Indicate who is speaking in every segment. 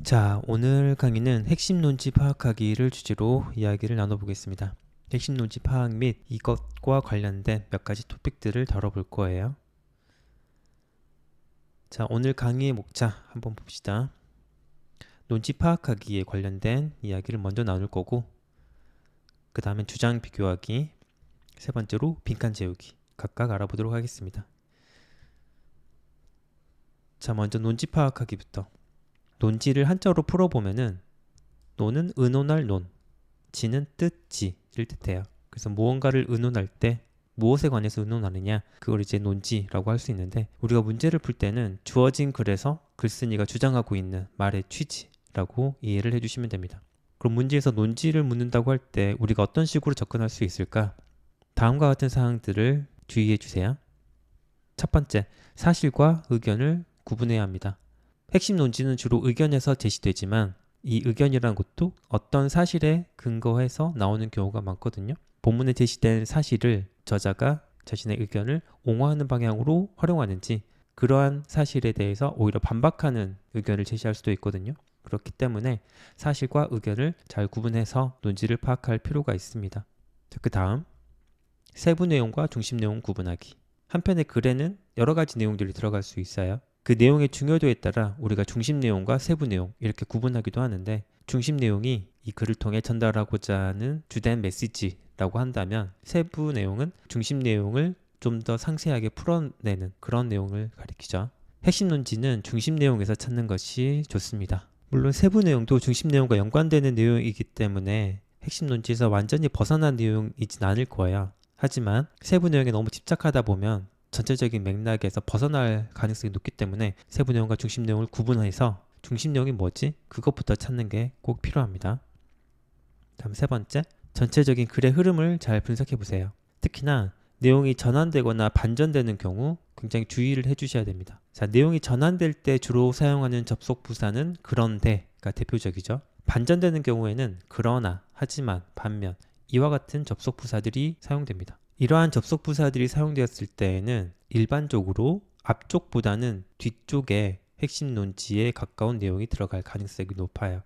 Speaker 1: 자, 오늘 강의는 핵심 논지 파악하기를 주제로 이야기를 나눠보겠습니다. 핵심 논지 파악 및 이것과 관련된 몇 가지 토픽들을 다뤄볼 거예요. 자, 오늘 강의의 목차 한번 봅시다. 논지 파악하기에 관련된 이야기를 먼저 나눌 거고, 그 다음에 주장 비교하기, 세 번째로 빈칸 채우기 각각 알아보도록 하겠습니다. 자, 먼저 논지 파악하기부터. 논지를 한자로 풀어보면은 논은 의논할 논, 지는 뜻지를 뜻해요. 그래서 무언가를 의논할 때 무엇에 관해서 의논하느냐, 그걸 이제 논지라고 할 수 있는데, 우리가 문제를 풀 때는 주어진 글에서 글쓴이가 주장하고 있는 말의 취지라고 이해를 해주시면 됩니다. 그럼 문제에서 논지를 묻는다고 할 때 우리가 어떤 식으로 접근할 수 있을까? 다음과 같은 사항들을 주의해 주세요. 첫 번째, 사실과 의견을 구분해야 합니다. 핵심 논지는 주로 의견에서 제시되지만 이 의견이라는 것도 어떤 사실에 근거해서 나오는 경우가 많거든요. 본문에 제시된 사실을 저자가 자신의 의견을 옹호하는 방향으로 활용하는지, 그러한 사실에 대해서 오히려 반박하는 의견을 제시할 수도 있거든요. 그렇기 때문에 사실과 의견을 잘 구분해서 논지를 파악할 필요가 있습니다. 그 다음, 세부 내용과 중심 내용 구분하기. 한편의 글에는 여러 가지 내용들이 들어갈 수 있어요. 그 내용의 중요도에 따라 우리가 중심 내용과 세부 내용 이렇게 구분하기도 하는데, 중심 내용이 이 글을 통해 전달하고자 하는 주된 메시지라고 한다면, 세부 내용은 중심 내용을 좀 더 상세하게 풀어내는 그런 내용을 가리키죠. 핵심 논지는 중심 내용에서 찾는 것이 좋습니다. 물론 세부 내용도 중심 내용과 연관되는 내용이기 때문에 핵심 논지에서 완전히 벗어난 내용이진 않을 거예요. 하지만 세부 내용에 너무 집착하다 보면 전체적인 맥락에서 벗어날 가능성이 높기 때문에 세부 내용과 중심 내용을 구분해서 중심 내용이 뭐지? 그것부터 찾는 게 꼭 필요합니다. 다음 세 번째, 전체적인 글의 흐름을 잘 분석해 보세요. 특히나 내용이 전환되거나 반전되는 경우 굉장히 주의를 해주셔야 됩니다. 자, 내용이 전환될 때 주로 사용하는 접속 부사는 그런데가 대표적이죠. 반전되는 경우에는 그러나, 하지만, 반면, 이와 같은 접속 부사들이 사용됩니다. 이러한 접속 부사들이 사용되었을 때에는 일반적으로 앞쪽보다는 뒤쪽에 핵심 논지에 가까운 내용이 들어갈 가능성이 높아요.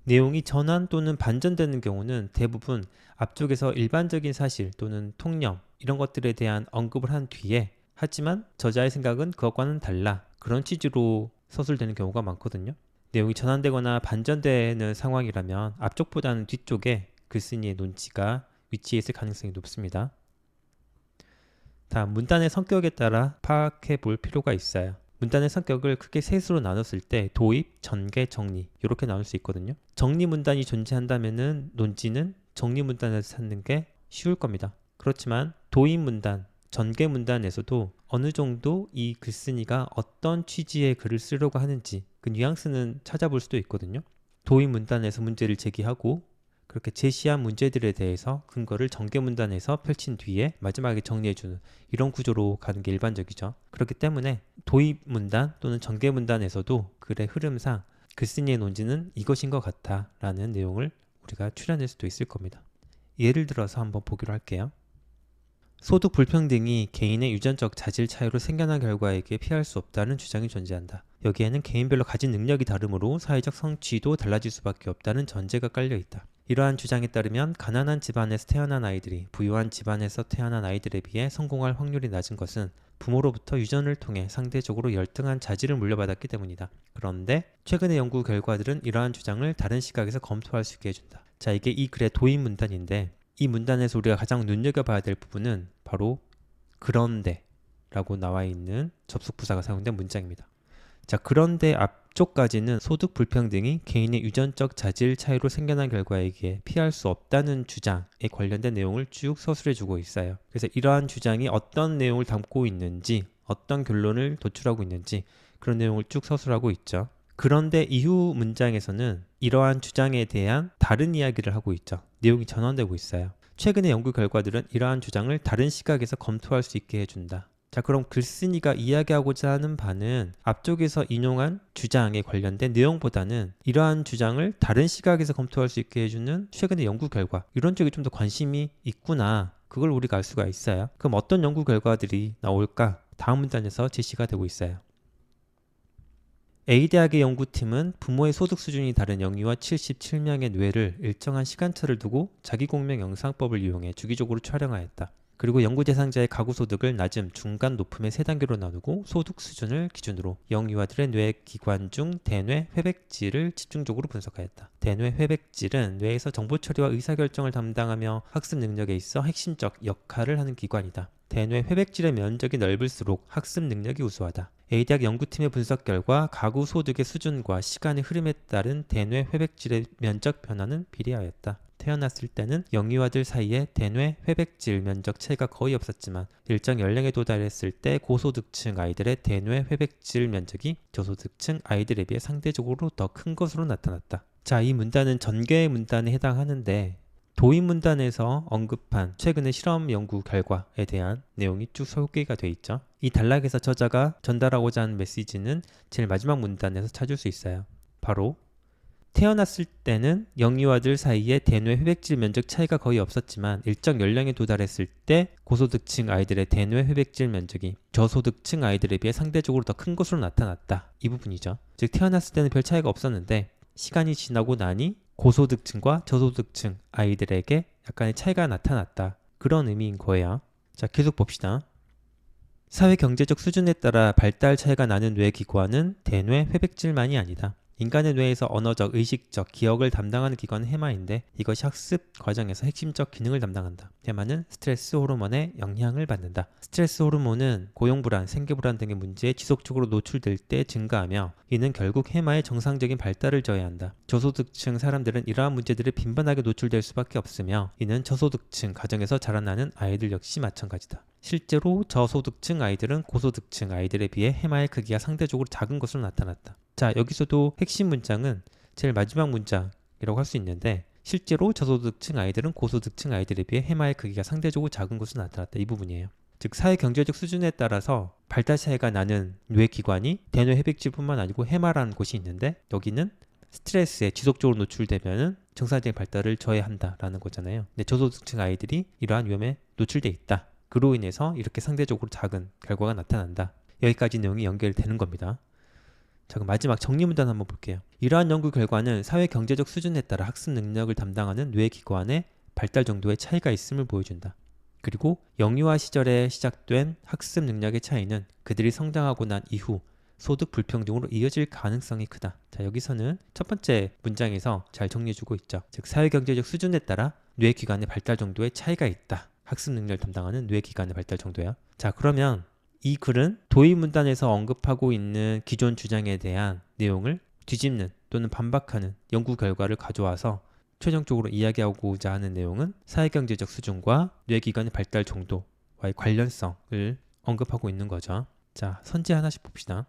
Speaker 1: 내용이 전환 또는 반전되는 경우는 대부분 앞쪽에서 일반적인 사실 또는 통념 이런 것들에 대한 언급을 한 뒤에, 하지만 저자의 생각은 그것과는 달라, 그런 취지로 서술되는 경우가 많거든요. 내용이 전환되거나 반전되는 상황이라면 앞쪽보다는 뒤쪽에 글쓴이의 논지가 위치해 있을 가능성이 높습니다. 다음, 문단의 성격에 따라 파악해 볼 필요가 있어요. 문단의 성격을 크게 셋으로 나눴을 때 도입, 전개, 정리 이렇게 나눌 수 있거든요. 정리 문단이 존재한다면은 논지는 정리 문단에서 찾는 게 쉬울 겁니다. 그렇지만 도입 문단, 전개 문단에서도 어느 정도 이 글쓴이가 어떤 취지의 글을 쓰려고 하는지 그 뉘앙스는 찾아볼 수도 있거든요. 도입 문단에서 문제를 제기하고 그렇게 제시한 문제들에 대해서 근거를 전개 문단에서 펼친 뒤에 마지막에 정리해주는 이런 구조로 가는 게 일반적이죠. 그렇기 때문에 도입 문단 또는 전개 문단에서도 글의 흐름상 글쓴이의 논지는 이것인 것 같아 라는 내용을 우리가 추려낼 수도 있을 겁니다. 예를 들어서 한번 보기로 할게요. 소득 불평등이 개인의 유전적 자질 차이로 생겨난 결과에게 피할 수 없다는 주장이 존재한다. 여기에는 개인별로 가진 능력이 다르므로 사회적 성취도 달라질 수밖에 없다는 전제가 깔려 있다. 이러한 주장에 따르면 가난한 집안에서 태어난 아이들이 부유한 집안에서 태어난 아이들에 비해 성공할 확률이 낮은 것은 부모로부터 유전을 통해 상대적으로 열등한 자질을 물려받았기 때문이다. 그런데 최근의 연구 결과들은 이러한 주장을 다른 시각에서 검토할 수 있게 해준다. 자, 이게 이 글의 도입 문단인데, 이 문단에서 우리가 가장 눈여겨봐야 될 부분은 바로 그런데 라고 나와 있는 접속 부사가 사용된 문장입니다. 자, 그런데 앞쪽까지는 소득 불평등이 개인의 유전적 자질 차이로 생겨난 결과에게 피할 수 없다는 주장에 관련된 내용을 쭉 서술해주고 있어요. 그래서 이러한 주장이 어떤 내용을 담고 있는지, 어떤 결론을 도출하고 있는지 그런 내용을 쭉 서술하고 있죠. 그런데 이후 문장에서는 이러한 주장에 대한 다른 이야기를 하고 있죠. 내용이 전환되고 있어요. 최근의 연구 결과들은 이러한 주장을 다른 시각에서 검토할 수 있게 해준다. 자, 그럼 글쓴이가 이야기하고자 하는 바는 앞쪽에서 인용한 주장에 관련된 내용보다는 이러한 주장을 다른 시각에서 검토할 수 있게 해주는 최근의 연구 결과, 이런 쪽에 좀 더 관심이 있구나, 그걸 우리가 알 수가 있어요. 그럼 어떤 연구 결과들이 나올까? 다음 문단에서 제시가 되고 있어요. A대학의 연구팀은 부모의 소득 수준이 다른 영유아 77명의 뇌를 일정한 시간차를 두고 자기공명 영상법을 이용해 주기적으로 촬영하였다. 그리고 연구 대상자의 가구 소득을 낮음, 중간, 높음의 세 단계로 나누고 소득 수준을 기준으로 영유아들의 뇌 기관 중 대뇌 회백질을 집중적으로 분석하였다. 대뇌 회백질은 뇌에서 정보 처리와 의사결정을 담당하며 학습 능력에 있어 핵심적 역할을 하는 기관이다. 대뇌 회백질의 면적이 넓을수록 학습 능력이 우수하다. A대학 연구팀의 분석 결과 가구 소득의 수준과 시간의 흐름에 따른 대뇌 회백질의 면적 변화는 비례하였다. 태어났을 때는 영유아들 사이에 대뇌 회백질 면적 차이가 거의 없었지만 일정 연령에 도달했을 때 고소득층 아이들의 대뇌 회백질 면적이 저소득층 아이들에 비해 상대적으로 더 큰 것으로 나타났다. 자, 이 문단은 전개의 문단에 해당하는데 도입 문단에서 언급한 최근의 실험 연구 결과에 대한 내용이 쭉 소개가 돼 있죠. 이 단락에서 저자가 전달하고자 하는 메시지는 제일 마지막 문단에서 찾을 수 있어요. 바로 태어났을 때는 영유아들 사이에 대뇌 회백질 면적 차이가 거의 없었지만 일정 연령에 도달했을 때 고소득층 아이들의 대뇌 회백질 면적이 저소득층 아이들에 비해 상대적으로 더 큰 것으로 나타났다. 이 부분이죠. 즉 태어났을 때는 별 차이가 없었는데 시간이 지나고 나니 고소득층과 저소득층 아이들에게 약간의 차이가 나타났다. 그런 의미인 거예요. 자, 계속 봅시다. 사회 경제적 수준에 따라 발달 차이가 나는 뇌 기관은 대뇌 회백질만이 아니다. 인간의 뇌에서 언어적, 의식적, 기억을 담당하는 기관은 해마인데 이것이 학습 과정에서 핵심적 기능을 담당한다. 해마는 스트레스 호르몬에 영향을 받는다. 스트레스 호르몬은 고용불안, 생계불안 등의 문제에 지속적으로 노출될 때 증가하며 이는 결국 해마의 정상적인 발달을 저해한다. 저소득층 사람들은 이러한 문제들에 빈번하게 노출될 수밖에 없으며 이는 저소득층 가정에서 자라나는 아이들 역시 마찬가지다. 실제로 저소득층 아이들은 고소득층 아이들에 비해 해마의 크기가 상대적으로 작은 것으로 나타났다. 자, 여기서도 핵심 문장은 제일 마지막 문장이라고 할 수 있는데 실제로 저소득층 아이들은 고소득층 아이들에 비해 해마의 크기가 상대적으로 작은 것으로 나타났다. 이 부분이에요. 즉 사회 경제적 수준에 따라서 발달 차이가 나는 뇌기관이 대뇌 회백질뿐만 아니고 해마라는 곳이 있는데 여기는 스트레스에 지속적으로 노출되면 정상적인 발달을 저해한다라는 거잖아요. 근데 저소득층 아이들이 이러한 위험에 노출돼 있다. 그로 인해서 이렇게 상대적으로 작은 결과가 나타난다. 여기까지 내용이 연결되는 겁니다. 자, 그럼 마지막 정리 문단 한번 볼게요. 이러한 연구 결과는 사회 경제적 수준에 따라 학습 능력을 담당하는 뇌기관의 발달 정도의 차이가 있음을 보여준다. 그리고 영유아 시절에 시작된 학습 능력의 차이는 그들이 성장하고 난 이후 소득 불평등으로 이어질 가능성이 크다. 자, 여기서는 첫 번째 문장에서 잘 정리해주고 있죠. 즉 사회 경제적 수준에 따라 뇌기관의 발달 정도의 차이가 있다. 학습 능력을 담당하는 뇌기관의 발달 정도야. 자, 그러면 이 글은 도입 문단에서 언급하고 있는 기존 주장에 대한 내용을 뒤집는 또는 반박하는 연구 결과를 가져와서 최종적으로 이야기하고자 하는 내용은 사회경제적 수준과 뇌기관의 발달 정도와의 관련성을 언급하고 있는 거죠. 자, 선지 하나씩 봅시다.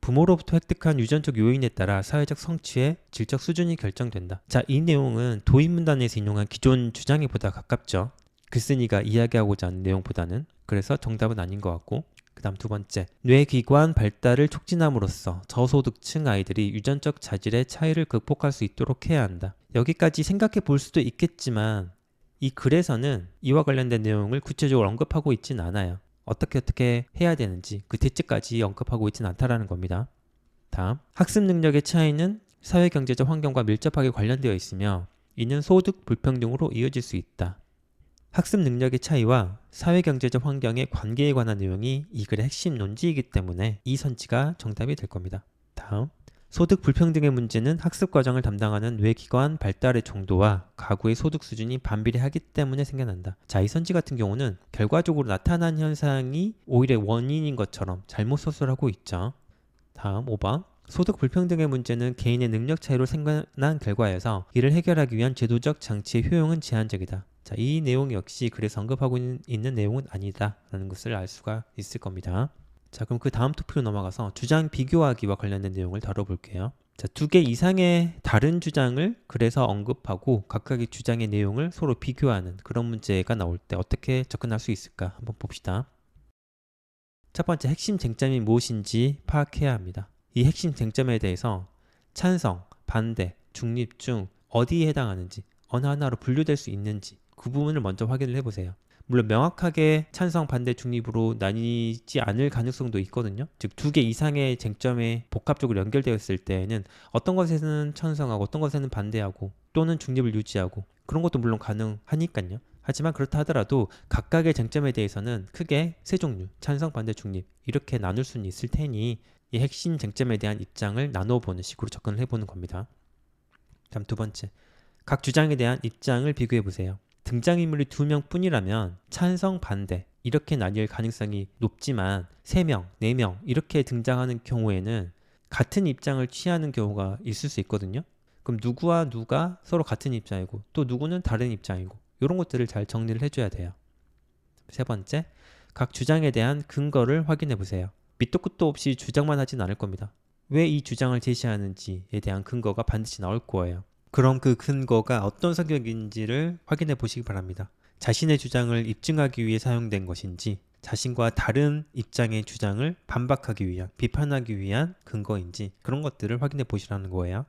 Speaker 1: 부모로부터 획득한 유전적 요인에 따라 사회적 성취의 질적 수준이 결정된다. 자, 이 내용은 도입 문단에서 인용한 기존 주장에 보다 가깝죠. 글쓴이가 이야기하고자 하는 내용보다는. 그래서 정답은 아닌 것 같고, 그 다음 두 번째, 뇌기관 발달을 촉진함으로써 저소득층 아이들이 유전적 자질의 차이를 극복할 수 있도록 해야 한다. 여기까지 생각해 볼 수도 있겠지만 이 글에서는 이와 관련된 내용을 구체적으로 언급하고 있진 않아요. 어떻게 해야 되는지 그 대책까지 언급하고 있진 않다라는 겁니다. 다음, 학습 능력의 차이는 사회경제적 환경과 밀접하게 관련되어 있으며 이는 소득 불평등으로 이어질 수 있다. 학습 능력의 차이와 사회경제적 환경의 관계에 관한 내용이 이 글의 핵심 논지이기 때문에 이 선지가 정답이 될 겁니다. 다음, 소득 불평등의 문제는 학습 과정을 담당하는 뇌기관 발달의 정도와 가구의 소득 수준이 반비례하기 때문에 생겨난다. 자, 이 선지 같은 경우는 결과적으로 나타난 현상이 오히려 원인인 것처럼 잘못 서술하고 있죠. 다음 5번, 소득 불평등의 문제는 개인의 능력 차이로 생겨난 결과여서 이를 해결하기 위한 제도적 장치의 효용은 제한적이다. 자, 이 내용 역시 글에서 언급하고 있는 내용은 아니다 라는 것을 알 수가 있을 겁니다. 자, 그럼 그 다음 토픽으로 넘어가서 주장 비교하기와 관련된 내용을 다뤄볼게요. 자, 두 개 이상의 다른 주장을 글에서 언급하고 각각의 주장의 내용을 서로 비교하는 그런 문제가 나올 때 어떻게 접근할 수 있을까 한번 봅시다. 첫 번째, 핵심 쟁점이 무엇인지 파악해야 합니다. 이 핵심 쟁점에 대해서 찬성, 반대, 중립 중 어디에 해당하는지, 어느 하나로 분류될 수 있는지 그 부분을 먼저 확인을 해보세요. 물론 명확하게 찬성, 반대, 중립으로 나뉘지 않을 가능성도 있거든요. 즉 두 개 이상의 쟁점에 복합적으로 연결되어 있을 때에는 어떤 것에는 찬성하고 어떤 것에는 반대하고 또는 중립을 유지하고 그런 것도 물론 가능하니까요. 하지만 그렇다 하더라도 각각의 쟁점에 대해서는 크게 세 종류, 찬성, 반대, 중립 이렇게 나눌 수는 있을 테니 이 핵심 쟁점에 대한 입장을 나눠보는 식으로 접근을 해보는 겁니다. 다음 두 번째, 각 주장에 대한 입장을 비교해 보세요. 등장인물이 2명 뿐이라면 찬성, 반대 이렇게 나뉠 가능성이 높지만 3명, 4명 이렇게 등장하는 경우에는 같은 입장을 취하는 경우가 있을 수 있거든요. 그럼 누구와 누가 서로 같은 입장이고 또 누구는 다른 입장이고 이런 것들을 잘 정리를 해줘야 돼요. 세 번째, 각 주장에 대한 근거를 확인해 보세요. 밑도 끝도 없이 주장만 하진 않을 겁니다. 왜 이 주장을 제시하는지에 대한 근거가 반드시 나올 거예요. 그럼 그 근거가 어떤 성격인지를 확인해 보시기 바랍니다. 자신의 주장을 입증하기 위해 사용된 것인지 자신과 다른 입장의 주장을 반박하기 위한, 비판하기 위한 근거인지 그런 것들을 확인해 보시라는 거예요.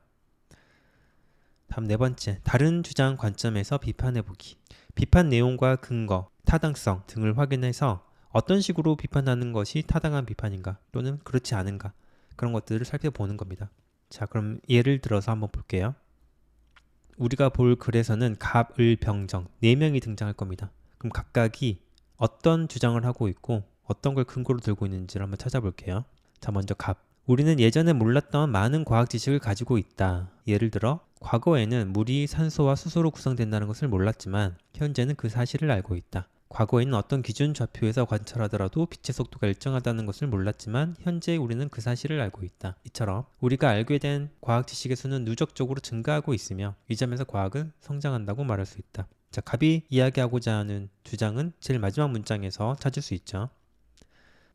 Speaker 1: 다음 네 번째, 다른 주장 관점에서 비판해 보기. 비판 내용과 근거, 타당성 등을 확인해서 어떤 식으로 비판하는 것이 타당한 비판인가 또는 그렇지 않은가 그런 것들을 살펴보는 겁니다. 자, 그럼 예를 들어서 한번 볼게요. 우리가 볼 글에서는 갑, 을, 병정 4명이 등장할 겁니다. 그럼 각각이 어떤 주장을 하고 있고 어떤 걸 근거로 들고 있는지를 한번 찾아볼게요. 자, 먼저 갑. 우리는 예전에 몰랐던 많은 과학 지식을 가지고 있다. 예를 들어 과거에는 물이 산소와 수소로 구성된다는 것을 몰랐지만 현재는 그 사실을 알고 있다. 과거에는 어떤 기준 좌표에서 관찰하더라도 빛의 속도가 일정하다는 것을 몰랐지만 현재 우리는 그 사실을 알고 있다. 이처럼 우리가 알게 된 과학 지식의 수는 누적적으로 증가하고 있으며 이 점에서 과학은 성장한다고 말할 수 있다. 자, 갑이 이야기하고자 하는 주장은 제일 마지막 문장에서 찾을 수 있죠.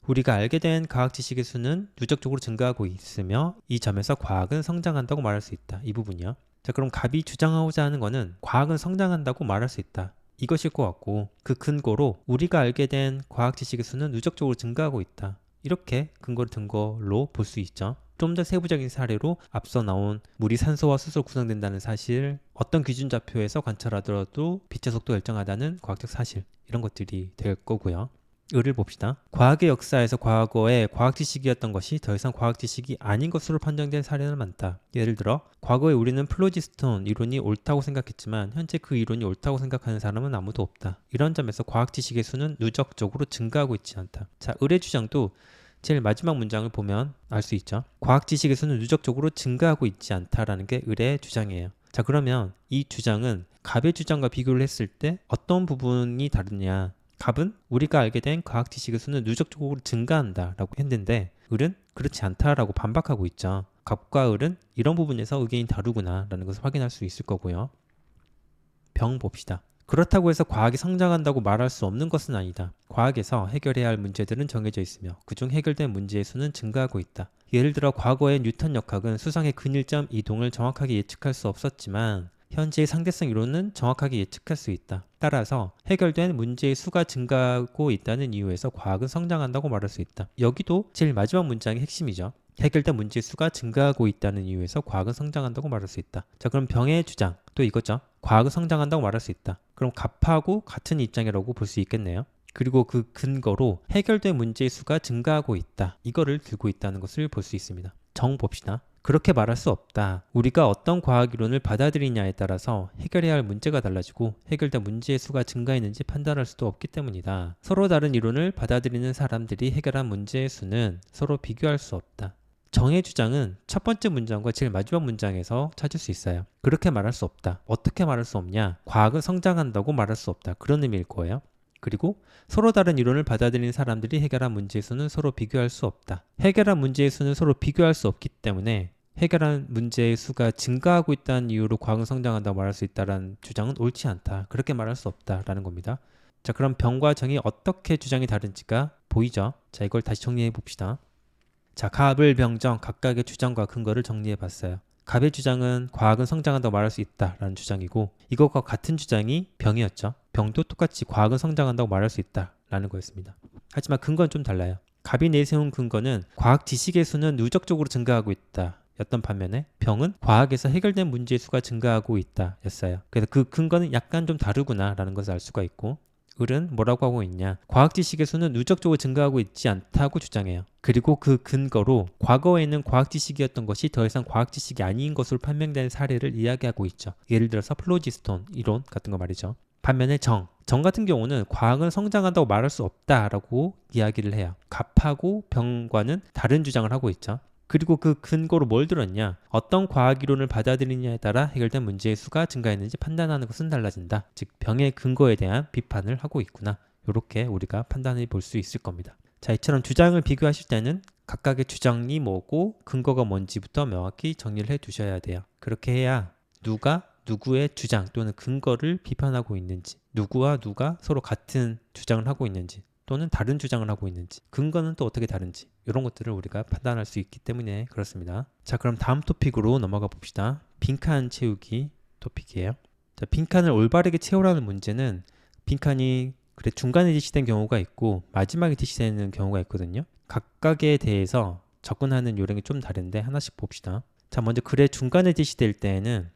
Speaker 1: 우리가 알게 된 과학 지식의 수는 누적적으로 증가하고 있으며 이 점에서 과학은 성장한다고 말할 수 있다. 이 부분이요. 자, 그럼 갑이 주장하고자 하는 거는 과학은 성장한다고 말할 수 있다. 이것일 것 같고 그 근거로 우리가 알게 된 과학 지식의 수는 누적적으로 증가하고 있다. 이렇게 근거를 든 걸로 볼 수 있죠. 좀 더 세부적인 사례로 앞서 나온 물이 산소와 수소로 구성된다는 사실, 어떤 기준 좌표에서 관찰하더라도 빛의 속도가 일정하다는 과학적 사실 이런 것들이 될 거고요. 을을 봅시다. 과학의 역사에서 과거에 과학 지식이었던 것이 더 이상 과학 지식이 아닌 것으로 판정된 사례는 많다. 예를 들어 과거에 우리는 플로지스톤 이론이 옳다고 생각했지만 현재 그 이론이 옳다고 생각하는 사람은 아무도 없다. 이런 점에서 과학 지식의 수는 누적적으로 증가하고 있지 않다. 자, 을의 주장도 제일 마지막 문장을 보면 알 수 있죠. 과학 지식의 수는 누적적으로 증가하고 있지 않다라는 게 을의 주장이에요. 자, 그러면 이 주장은 갑의 주장과 비교를 했을 때 어떤 부분이 다르냐? 갑은 우리가 알게 된 과학 지식의 수는 누적적으로 증가한다 라고 했는데 을은 그렇지 않다라고 반박하고 있죠. 갑과 을은 이런 부분에서 의견이 다르구나 라는 것을 확인할 수 있을 거고요. 병 봅시다. 그렇다고 해서 과학이 성장한다고 말할 수 없는 것은 아니다. 과학에서 해결해야 할 문제들은 정해져 있으며 그중 해결된 문제의 수는 증가하고 있다. 예를 들어 과거의 뉴턴 역학은 수상의 근일점 이동을 정확하게 예측할 수 없었지만 현재의 상대성 이론은 정확하게 예측할 수 있다. 따라서 해결된 문제의 수가 증가하고 있다는 이유에서 과학은 성장한다고 말할 수 있다. 여기도 제일 마지막 문장의 핵심이죠. 해결된 문제의 수가 증가하고 있다는 이유에서 과학은 성장한다고 말할 수 있다. 자, 그럼 병의 주장 또 이거죠. 과학은 성장한다고 말할 수 있다. 그럼 갑하고 같은 입장이라고 볼 수 있겠네요. 그리고 그 근거로 해결된 문제의 수가 증가하고 있다. 이거를 들고 있다는 것을 볼 수 있습니다. 정 봅시다. 그렇게 말할 수 없다. 우리가 어떤 과학 이론을 받아들이냐에 따라서 해결해야 할 문제가 달라지고 해결된 문제의 수가 증가했는지 판단할 수도 없기 때문이다. 서로 다른 이론을 받아들이는 사람들이 해결한 문제의 수는 서로 비교할 수 없다. 정의 주장은 첫 번째 문장과 제일 마지막 문장에서 찾을 수 있어요. 그렇게 말할 수 없다. 어떻게 말할 수 없냐? 과학은 성장한다고 말할 수 없다. 그런 의미일 거예요. 그리고 서로 다른 이론을 받아들이는 사람들이 해결한 문제의 수는 서로 비교할 수 없다. 해결한 문제의 수는 서로 비교할 수 없기 때문에 해결한 문제의 수가 증가하고 있다는 이유로 과학은 성장한다고 말할 수 있다는 주장은 옳지 않다. 그렇게 말할 수 없다라는 겁니다. 자, 그럼 병과 정이 어떻게 주장이 다른지가 보이죠? 자, 이걸 다시 정리해 봅시다. 자, 갑을 병정 각각의 주장과 근거를 정리해 봤어요. 갑의 주장은 과학은 성장한다고 말할 수 있다라는 주장이고 이것과 같은 주장이 병이었죠. 병도 똑같이 과학은 성장한다고 말할 수 있다라는 거였습니다. 하지만 근거는 좀 달라요. 갑이 내세운 근거는 과학 지식의 수는 누적적으로 증가하고 있다 였던 반면에 병은 과학에서 해결된 문제의 수가 증가하고 있다 였어요. 그래서 그 근거는 약간 좀 다르구나 라는 것을 알 수가 있고 을은 뭐라고 하고 있냐? 과학 지식의 수는 누적적으로 증가하고 있지 않다고 주장해요. 그리고 그 근거로 과거에는 과학 지식이었던 것이 더 이상 과학 지식이 아닌 것으로 판명된 사례를 이야기하고 있죠. 예를 들어서 플로지스톤 이론 같은 거 말이죠. 반면에 정 같은 경우는 과학은 성장한다고 말할 수 없다라고 이야기를 해요. 갑하고 병과는 다른 주장을 하고 있죠. 그리고 그 근거로 뭘 들었냐? 어떤 과학 이론을 받아들이냐에 따라 해결된 문제의 수가 증가했는지 판단하는 것은 달라진다. 즉 병의 근거에 대한 비판을 하고 있구나. 이렇게 우리가 판단해 볼 수 있을 겁니다. 자, 이처럼 주장을 비교하실 때는 각각의 주장이 뭐고 근거가 뭔지부터 명확히 정리를 해 두셔야 돼요. 그렇게 해야 누가 누구의 주장 또는 근거를 비판하고 있는지, 누구와 누가 서로 같은 주장을 하고 있는지 또는 다른 주장을 하고 있는지, 근거는 또 어떻게 다른지 이런 것들을 우리가 판단할 수 있기 때문에 그렇습니다. 자, 그럼 다음 토픽으로 넘어가 봅시다. 빈칸 채우기 토픽이에요. 자, 빈칸을 올바르게 채우라는 문제는 빈칸이 중간에 제시된 경우가 있고 마지막에 제시되는 경우가 있거든요. 각각에 대해서 접근하는 요령이 좀 다른데 하나씩 봅시다. 자, 먼저 글의 중간에 제시될 때에는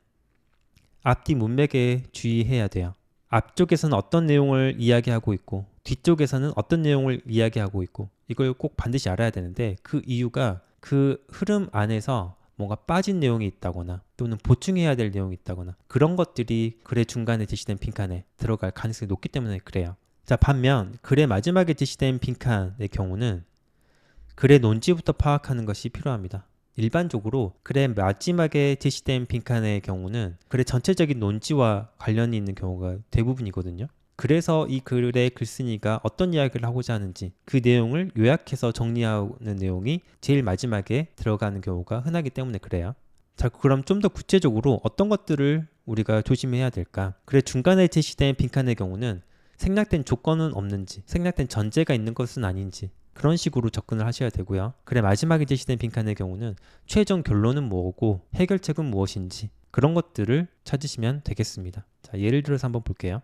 Speaker 1: 앞뒤 문맥에 주의해야 돼요. 앞쪽에서는 어떤 내용을 이야기하고 있고 뒤쪽에서는 어떤 내용을 이야기하고 있고 이걸 꼭 반드시 알아야 되는데 그 이유가 그 흐름 안에서 뭔가 빠진 내용이 있다거나 또는 보충해야 될 내용이 있다거나 그런 것들이 글의 중간에 제시된 빈칸에 들어갈 가능성이 높기 때문에 그래요. 자, 반면 글의 마지막에 제시된 빈칸의 경우는 글의 논지부터 파악하는 것이 필요합니다. 일반적으로 글의 마지막에 제시된 빈칸의 경우는 글의 전체적인 논지와 관련이 있는 경우가 대부분이거든요. 그래서 이 글의 글쓴이가 어떤 이야기를 하고자 하는지 그 내용을 요약해서 정리하는 내용이 제일 마지막에 들어가는 경우가 흔하기 때문에 그래요. 자, 그럼 좀 더 구체적으로 어떤 것들을 우리가 조심해야 될까? 글의 중간에 제시된 빈칸의 경우는 생략된 조건은 없는지, 생략된 전제가 있는 것은 아닌지 그런 식으로 접근을 하셔야 되고요. 글의 마지막에 제시된 빈칸의 경우는 최종 결론은 뭐고 해결책은 무엇인지 그런 것들을 찾으시면 되겠습니다. 자, 예를 들어서 한번 볼게요.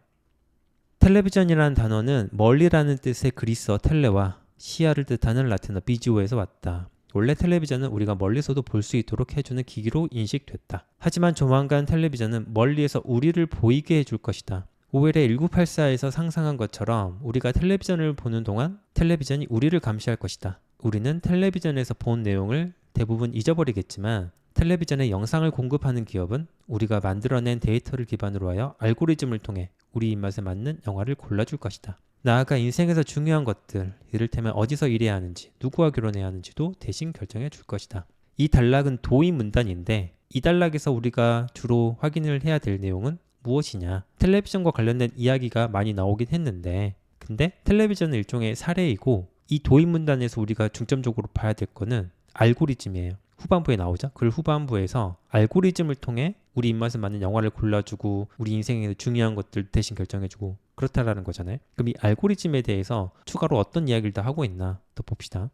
Speaker 1: 텔레비전이라는 단어는 멀리라는 뜻의 그리스어 텔레와 시야를 뜻하는 라틴어 비지오에서 왔다. 원래 텔레비전은 우리가 멀리서도 볼 수 있도록 해주는 기기로 인식됐다. 하지만 조만간 텔레비전은 멀리에서 우리를 보이게 해줄 것이다. 오웰의 1984에서 상상한 것처럼 우리가 텔레비전을 보는 동안 텔레비전이 우리를 감시할 것이다. 우리는 텔레비전에서 본 내용을 대부분 잊어버리겠지만 텔레비전에 영상을 공급하는 기업은 우리가 만들어낸 데이터를 기반으로 하여 알고리즘을 통해 우리 입맛에 맞는 영화를 골라줄 것이다. 나아가 인생에서 중요한 것들, 이를테면 어디서 일해야 하는지, 누구와 결혼해야 하는지도 대신 결정해 줄 것이다. 이 단락은 도입 문단인데 이 단락에서 우리가 주로 확인을 해야 될 내용은 무엇이냐? 텔레비전과 관련된 이야기가 많이 나오긴 했는데 근데 텔레비전은 일종의 사례이고 이 도입 문단에서 우리가 중점적으로 봐야 될 거는 알고리즘이에요. 후반부에 나오죠. 글 후반부에서 알고리즘을 통해 우리 입맛에 맞는 영화를 골라주고 우리 인생에 중요한 것들 대신 결정해주고 그렇다라는 거잖아요. 그럼 이 알고리즘에 대해서 추가로 어떤 이야기를 더 하고 있나 더 봅시다.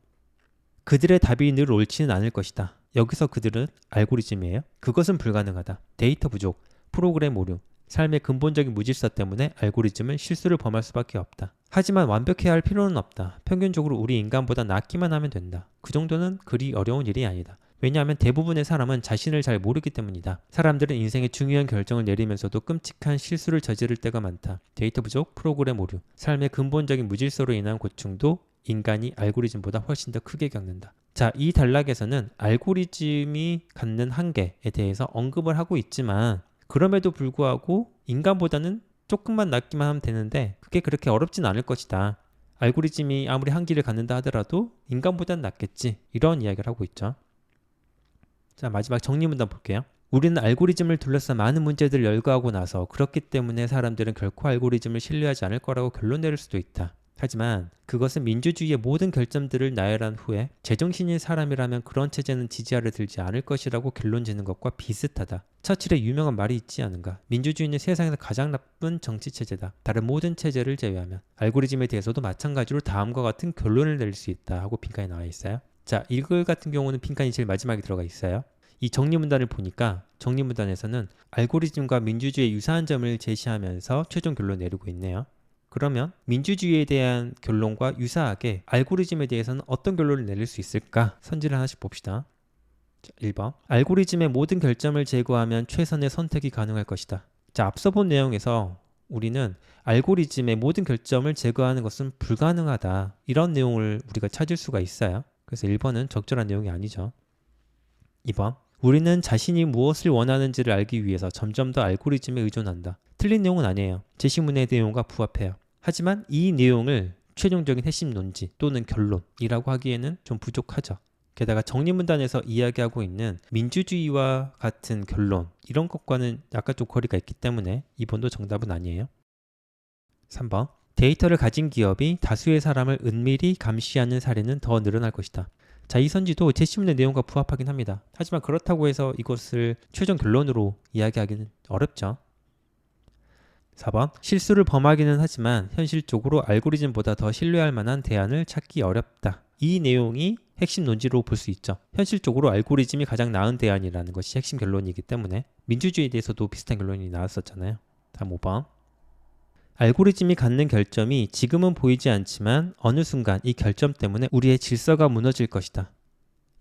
Speaker 1: 그들의 답이 늘 옳지는 않을 것이다. 여기서 그들은 알고리즘이에요. 그것은 불가능하다. 데이터 부족, 프로그램 오류, 삶의 근본적인 무질서 때문에 알고리즘은 실수를 범할 수밖에 없다. 하지만 완벽해야 할 필요는 없다. 평균적으로 우리 인간보다 낫기만 하면 된다. 그 정도는 그리 어려운 일이 아니다. 왜냐하면 대부분의 사람은 자신을 잘 모르기 때문이다. 사람들은 인생의 중요한 결정을 내리면서도 끔찍한 실수를 저지를 때가 많다. 데이터 부족, 프로그램 오류, 삶의 근본적인 무질서로 인한 고충도 인간이 알고리즘보다 훨씬 더 크게 겪는다. 자, 이 단락에서는 알고리즘이 갖는 한계에 대해서 언급을 하고 있지만 그럼에도 불구하고 인간보다는 조금만 낫기만 하면 되는데 그게 그렇게 어렵진 않을 것이다. 알고리즘이 아무리 한계를 갖는다 하더라도 인간보다는 낫겠지. 이런 이야기를 하고 있죠. 자, 마지막 정리문단 볼게요. 우리는 알고리즘을 둘러싼 많은 문제들을 열거하고 나서 그렇기 때문에 사람들은 결코 알고리즘을 신뢰하지 않을 거라고 결론 내릴 수도 있다. 하지만 그것은 민주주의의 모든 결점들을 나열한 후에 제정신인 사람이라면 그런 체제는 지지하려 들지 않을 것이라고 결론 짓는 것과 비슷하다. 처칠의 유명한 말이 있지 않은가. 민주주의는 세상에서 가장 나쁜 정치 체제다. 다른 모든 체제를 제외하면. 알고리즘에 대해서도 마찬가지로 다음과 같은 결론을 내릴 수 있다 하고 빈칸에 나와 있어요. 자, 이 글 같은 경우는 빈칸이 제일 마지막에 들어가 있어요. 이 정리문단을 보니까 정리문단에서는 알고리즘과 민주주의의 유사한 점을 제시하면서 최종 결론을 내리고 있네요. 그러면 민주주의에 대한 결론과 유사하게 알고리즘에 대해서는 어떤 결론을 내릴 수 있을까? 선지를 하나씩 봅시다. 자, 1번. 알고리즘의 모든 결점을 제거하면 최선의 선택이 가능할 것이다. 자, 앞서 본 내용에서 우리는 알고리즘의 모든 결점을 제거하는 것은 불가능하다. 이런 내용을 우리가 찾을 수가 있어요. 그래서 1번은 적절한 내용이 아니죠. 2번. 우리는 자신이 무엇을 원하는지를 알기 위해서 점점 더 알고리즘에 의존한다. 틀린 내용은 아니에요. 제시문의 내용과 부합해요. 하지만 이 내용을 최종적인 핵심 논지 또는 결론이라고 하기에는 좀 부족하죠. 게다가 정리문단에서 이야기하고 있는 민주주의와 같은 결론 이런 것과는 약간 좀 거리가 있기 때문에 2번도 정답은 아니에요. 3번. 데이터를 가진 기업이 다수의 사람을 은밀히 감시하는 사례는 더 늘어날 것이다. 자, 이 선지도 제시문의 내용과 부합하긴 합니다. 하지만 그렇다고 해서 이것을 최종 결론으로 이야기하기는 어렵죠. 4번. 실수를 범하기는 하지만 현실적으로 알고리즘보다 더 신뢰할 만한 대안을 찾기 어렵다. 이 내용이 핵심 논지로 볼 수 있죠. 현실적으로 알고리즘이 가장 나은 대안이라는 것이 핵심 결론이기 때문에 민주주의에 대해서도 비슷한 결론이 나왔었잖아요. 다음 5번. 알고리즘이 갖는 결점이 지금은 보이지 않지만 어느 순간 이 결점 때문에 우리의 질서가 무너질 것이다.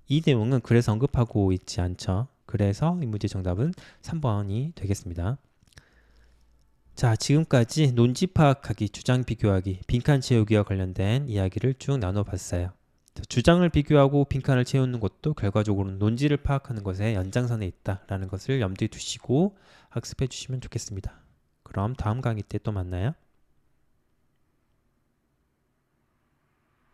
Speaker 1: 이 내용은 그래서 언급하고 있지 않죠. 그래서 이 문제 정답은 3번이 되겠습니다. 자, 지금까지 논지 파악하기, 주장 비교하기, 빈칸 채우기와 관련된 이야기를 쭉 나눠봤어요. 주장을 비교하고 빈칸을 채우는 것도 결과적으로는 논지를 파악하는 것의 연장선에 있다라는 것을 염두에 두시고 학습해 주시면 좋겠습니다. 그럼 다음 강의 때 또 만나요.